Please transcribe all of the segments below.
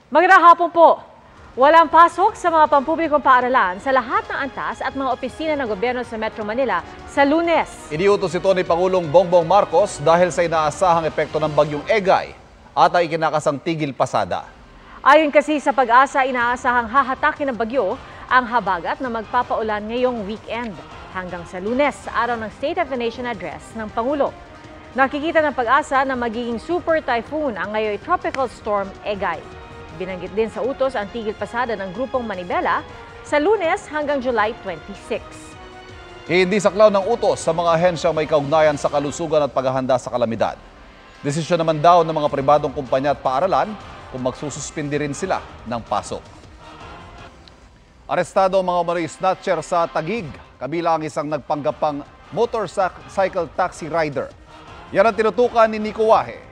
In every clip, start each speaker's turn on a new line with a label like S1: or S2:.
S1: Magandang hapon po. Walang pasok sa mga pampublikong paaralan sa lahat ng antas at mga opisina ng gobyerno sa Metro Manila sa Lunes.
S2: Iniutos ito ni Pangulong Bongbong Marcos dahil sa inaasahang epekto ng bagyong Egay at ang ikinakasang tigil pasada.
S1: Ayon kasi sa Pag-asa, inaasahang hahatakin ng bagyo ang habagat na magpapaulan ngayong weekend hanggang sa Lunes, araw ng State of the Nation Address ng Pangulo. Nakikita ng Pag-asa na magiging super typhoon ang ngayon tropical storm Egay. Binanggit din sa utos ang tigil pasada ng grupong Manibela sa Lunes hanggang July 26.
S2: Hindi saklaw ng utos sa mga ahensyang may kaugnayan sa kalusugan at paghahanda sa kalamidad. Desisyon naman daw ng mga pribadong kumpanya at paaralan kung magsususpindi rin sila ng pasok. Arestado ang mga umano'y snatcher sa Taguig, kabilang ang isang nagpanggapang motorcycle taxi rider. Yan ang tinutukan ni Nico Wahe.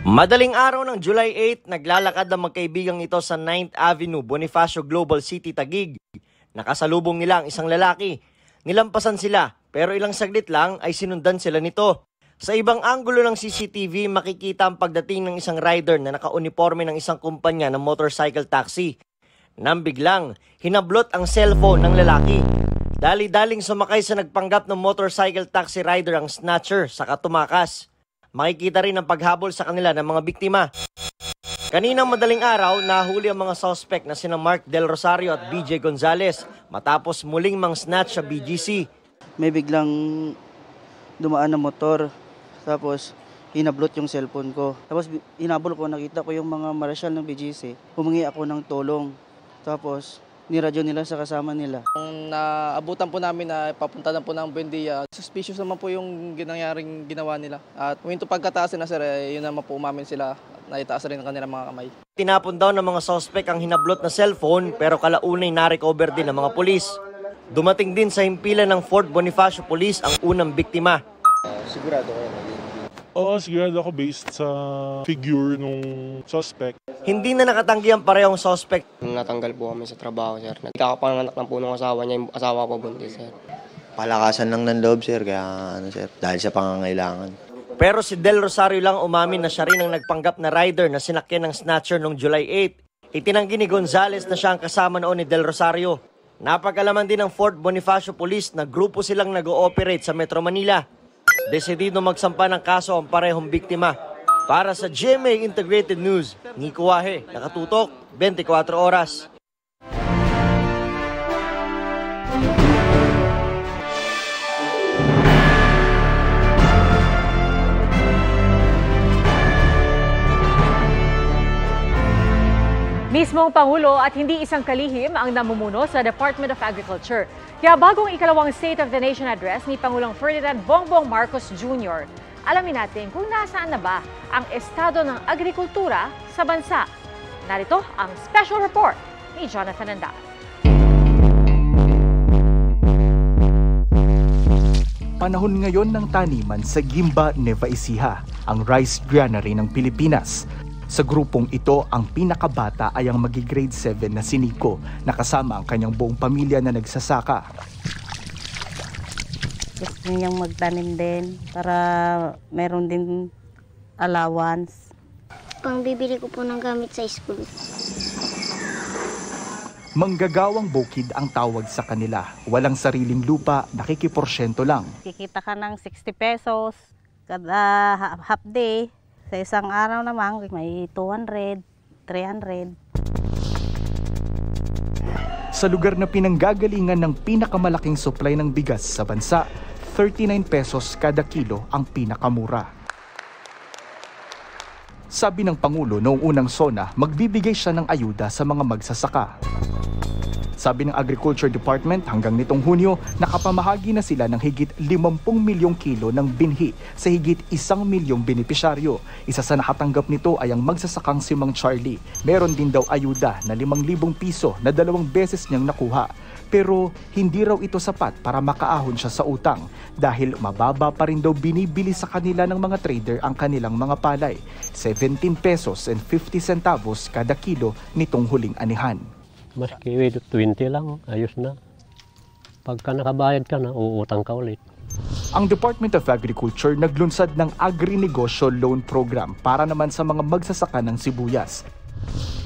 S3: Madaling araw ng July 8, naglalakad ang magkaibigang ito sa 9th Avenue, Bonifacio Global City, Taguig. Nakasalubong nila ang isang lalaki. Nilampasan sila, pero ilang saglit lang ay sinundan sila nito. Sa ibang anggulo ng CCTV, makikita ang pagdating ng isang rider na nakauniforme ng isang kumpanya ng motorcycle taxi. Nang biglang, hinablot ang cellphone ng lalaki. Dali-daling sumakay sa nagpanggap ng motorcycle taxi rider ang snatcher sa katumakas. Makikita rin ang paghabol sa kanila ng mga biktima. Kaninang madaling araw, nahuli ang mga suspect na sina Mark Del Rosario at BJ Gonzales matapos muling mang-snatch sa BGC.
S4: May biglang dumaan na motor, tapos hinablot yung cellphone ko. Tapos hinabol ko, nakita ko yung mga marshal ng BGC. Humingi ako ng tulong. Tapos niradyo nila sa kasama nila.
S5: Naabutan po namin na papunta na po ng Buendia. Suspicious naman po yung nangyaring ginawa nila. At huminto pagkataas na sir, yun naman po umamin sila na itaas rin ang kanilang mga kamay.
S3: Tinapon daw ng mga suspect ang hinablot na cellphone pero kalaunay na-recover din ng mga pulis. Dumating din sa himpilan ng Fort Bonifacio Police ang unang biktima.
S5: Sigurado kayo na yun?
S6: Oo, sigurado ako based sa figure nung suspect.
S3: Hindi na nakatanggi ang parehong suspect.
S7: Natanggal po kami sa trabaho, sir. Kakapanganak lang po ng asawa niya, yung asawa ko buntis, sir.
S8: Palakasan lang ng loob, sir, kaya sir, dahil sa pangangailangan.
S3: Pero si Del Rosario lang umamin na siya rin ang nagpanggap na rider na sinakyan ng snatcher noong July 8. Itinanggi ni Gonzales na siya ang kasama noon ni Del Rosario. Napag-alaman din ng Fort Bonifacio Police na grupo silang nag-ooperate sa Metro Manila. Desidido magsampa ng kaso ang parehong biktima. Para sa GMA Integrated News, Nico Wahe, nakatutok, 24 oras.
S1: Mismong Pangulo at hindi isang kalihim ang namumuno sa Department of Agriculture. Kaya bagong ikalawang State of the Nation Address ni Pangulong Ferdinand Bongbong Marcos Jr., alamin natin kung nasaan na ba ang estado ng agrikultura sa bansa. Narito ang special report ni Jonathan Andal.
S9: Panahon ngayon ng taniman sa Gimba, Nueva Ecija, ang rice granary ng Pilipinas. Sa grupong ito, ang pinakabata ay ang magi-grade 7 na si Nico, na kasama ang kanyang buong pamilya na nagsasaka.
S10: Gusto niyang magtanim din para meron din allowance.
S11: Pangbibili ko po ng gamit sa school.
S9: Manggagawang bukid ang tawag sa kanila. Walang sariling lupa, nakikiporsyento lang.
S10: Kikita ka ng 60 pesos kada half day. Sa isang araw naman, may 200, 300.
S9: Sa lugar na pinanggagalingan ng pinakamalaking supply ng bigas sa bansa, 39 pesos kada kilo ang pinakamura. Sabi ng Pangulo noong unang SONA, magbibigay siya ng ayuda sa mga magsasaka. Sabi ng Agriculture Department, hanggang nitong Hunyo, nakapamahagi na sila ng higit 50 milyong kilo ng binhi sa higit 1 milyong benepisyaryo. Isa sa nakatanggap nito ay ang magsasakang si Mang Charlie. Meron din daw ayuda na 5,000 piso na 2 beses niyang nakuha. Pero hindi raw ito sapat para makaahon siya sa utang dahil mababa pa rin daw binibili sa kanila ng mga trader ang kanilang mga palay. 17 pesos and 50 centavos kada kilo nitong huling anihan.
S12: Maski 20 lang, ayos na. Pagka nakabayad ka na, uutang ka ulit.
S9: Ang Department of Agriculture naglunsad ng Agri-Negosyo Loan Program para naman sa mga magsasaka ng sibuyas.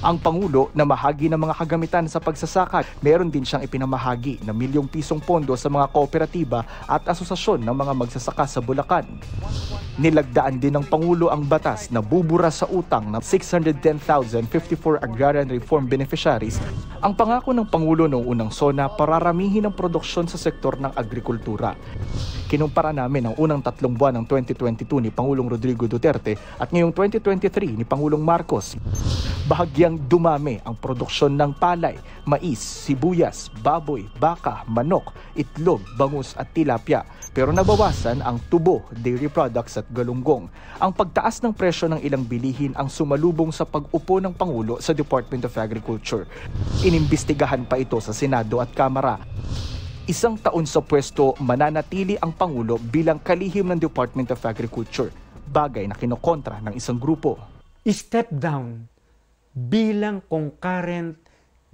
S9: Ang Pangulo na mahagi ng mga kagamitan sa pagsasaka, meron din siyang ipinamahagi na milyong pisong pondo sa mga kooperatiba at asosasyon ng mga magsasaka sa Bulacan. Nilagdaan din ng Pangulo ang batas na bubura sa utang ng 610,054 agrarian reform beneficiaries. Ang pangako ng Pangulo noong unang SONA, pararamihin ang produksyon sa sektor ng agrikultura. Kinumpara namin ang unang 3 buwan ng 2022 ni Pangulong Rodrigo Duterte at ngayong 2023 ni Pangulong Marcos. Bahagyang dumami ang produksyon ng palay, mais, sibuyas, baboy, baka, manok, itlog, bangus at tilapia. Pero nabawasan ang tubo, dairy products at galunggong. Ang pagtaas ng presyo ng ilang bilihin ang sumalubong sa pag-upo ng Pangulo sa Department of Agriculture. Inimbestigahan pa ito sa Senado at Kamara. 1 taon sa pwesto, mananatili ang Pangulo bilang kalihim ng Department of Agriculture, bagay na kinokontra ng isang grupo.
S12: Step down bilang concurrent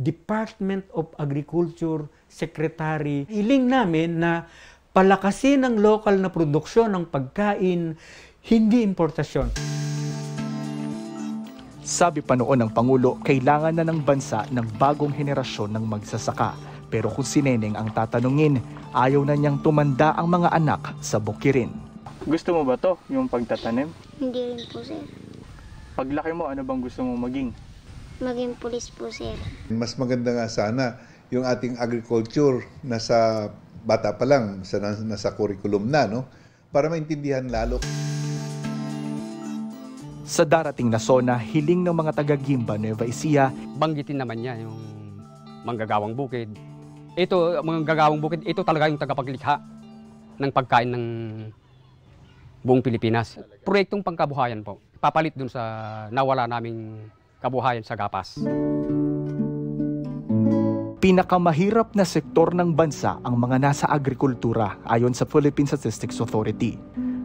S12: Department of Agriculture Secretary. Hiling namin na palakasin ang local na produksyon ng pagkain, hindi importasyon.
S9: Sabi pa noon ng Pangulo, kailangan na ng bansa ng bagong henerasyon ng magsasaka. Pero kung si Neneng ang tatanungin, ayaw na niyang tumanda ang mga anak sa bukirin.
S13: Gusto mo ba to, yung pagtatanim?
S11: Hindi rin po, sir.
S13: Paglaki mo, ano bang gusto mo maging?
S11: Maging pulis po, sir.
S14: Mas maganda nga sana yung ating agriculture nasa bata pa lang, nasa curriculum na, no? Para maintindihan lalo.
S9: Sa darating na SONA, hiling ng mga taga-Gimba, Nueva Ecija.
S15: Banggitin naman niya yung manggagawang bukid. Ito, manggagawang bukid, ito talaga yung tagapaglikha ng pagkain ng buong Pilipinas. Proyektong pangkabuhayan po. Papalit dun sa nawala naming kabuhayan sa gapas.
S9: Pinakamahirap na sektor ng bansa ang mga nasa agrikultura ayon sa Philippine Statistics Authority.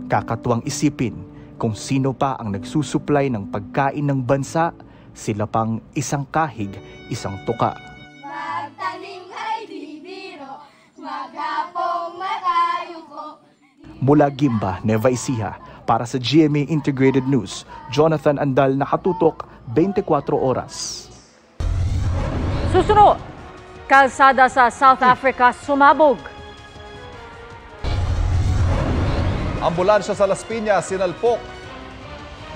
S9: Kakatuwang isipin kung sino pa ang nagsusupply ng pagkain ng bansa, sila pang isang kahig, isang tuka.
S16: Magtanim ay di biro, maghapong makayuko.
S9: Mula Gimba, Nueva Ecija, para sa GMA Integrated News, Jonathan Andal, nakatutok 24 oras.
S1: Susunod, kalsada sa South Africa sumabog.
S2: Ambulansya sa Las Piñas sinalpok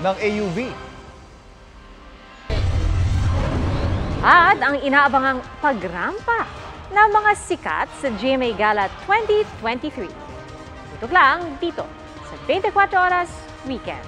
S2: ng AUV.
S1: At ang inaabangang pagrampa ng mga sikat sa GMA Gala 2023. Ito lang dito sa 24 Oras Weekend.